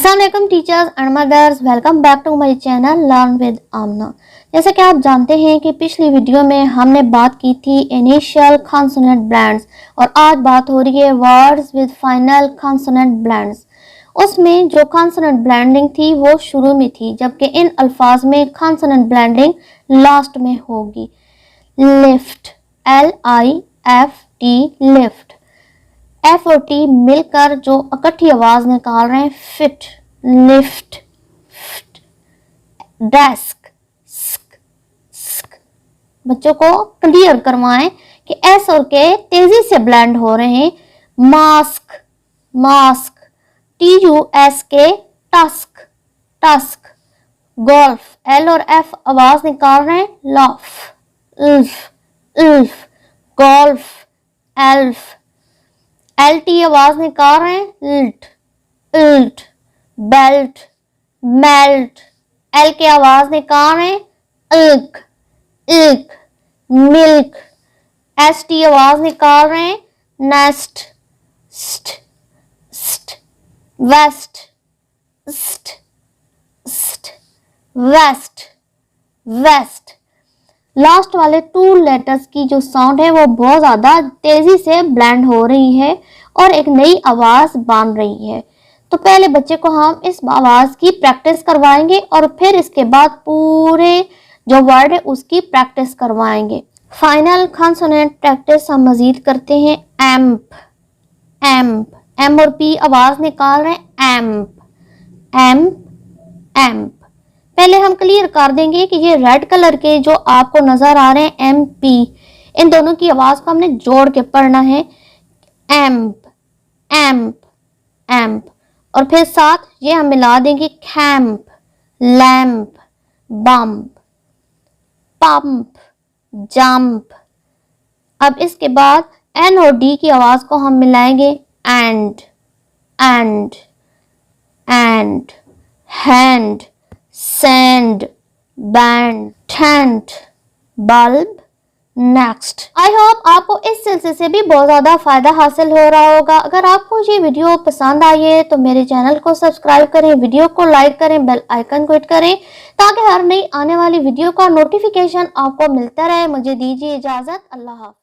अस्सलाम वालेकुम teachers and mothers, welcome back to my channel learn with Amna. जैसा कि आप जानते हैं कि पिछली वीडियो में हमने बात की थी इनिशियल कॉन्सोनेंट ब्लेंड्स और आज बात हो रही है words with final consonant blends. उसमें जो कॉन्सोनेंट ब्लेंडिंग थी वो शुरू में थी, जबकि इन अल्फाज में कॉन्सोनेंट ब्लेंडिंग लास्ट में होगी। Lift, LIFT, lift. एफ और टी मिलकर जो इकट्ठी आवाज निकाल रहे हैं, फिट, लिफ्ट, डेस्क, स्क, स्क। बच्चों को क्लियर करवाएं कि एस और के तेजी से ब्लेंड हो रहे हैं। मास्क, मास्क, TUS के टस्क, टस्क। गोल्फ, L और F आवाज निकाल रहे हैं, लॉफ, उल्फ, उल्फ। Golf, elf. LT आवाज निकाल रहे हैं, लिट, इल्ट। Belt, melt. L की आवाज निकाल रहे हैं, इल्क, इल्क। मिल्क, ST आवाज निकाल रहे हैं, नेस्ट, स्ट, स्ट। वेस्ट, स्ट, स्ट। Waste, waste. लास्ट वाले 2 लेटर्स की जो साउंड है वो बहुत ज्यादा तेजी से ब्लेंड हो रही है और एक नई आवाज बन रही है। तो पहले बच्चे को हम इस आवाज की प्रैक्टिस करवाएंगे और फिर इसके बाद पूरे जो वर्ड है उसकी प्रैक्टिस करवाएंगे। फाइनल कॉन्सोनेंट प्रैक्टिस हम मजीद करते हैं। Amp, amp. M और P आवाज निकाल रहे हैं, एम्प, एम्प, एम्प। पहले हम क्लियर कर देंगे कि ये रेड कलर के जो आपको नजर आ रहे हैं MP, इन दोनों की आवाज को हमने जोड़ के पढ़ना है। Amp, amp, amp. और फिर साथ ये हम मिला देंगे, camp, lamp, bump, pump, jump. अब इसके बाद N और D की आवाज को हम मिलाएंगे, and, and, and, hand, sand, band, tent, bulb, next. I hope आपको इस सिलसिले से भी बहुत ज़्यादा फ़ायदा हासिल हो रहा होगा। अगर आपको ये वीडियो पसंद आई है तो मेरे चैनल को सब्सक्राइब करें, वीडियो को लाइक करें, बेल आइकन को हिट करें ताकि हर नई आने वाली वीडियो का नोटिफिकेशन आपको मिलता रहे। मुझे दीजिए इजाज़त। अल्लाह हाफ़िज़।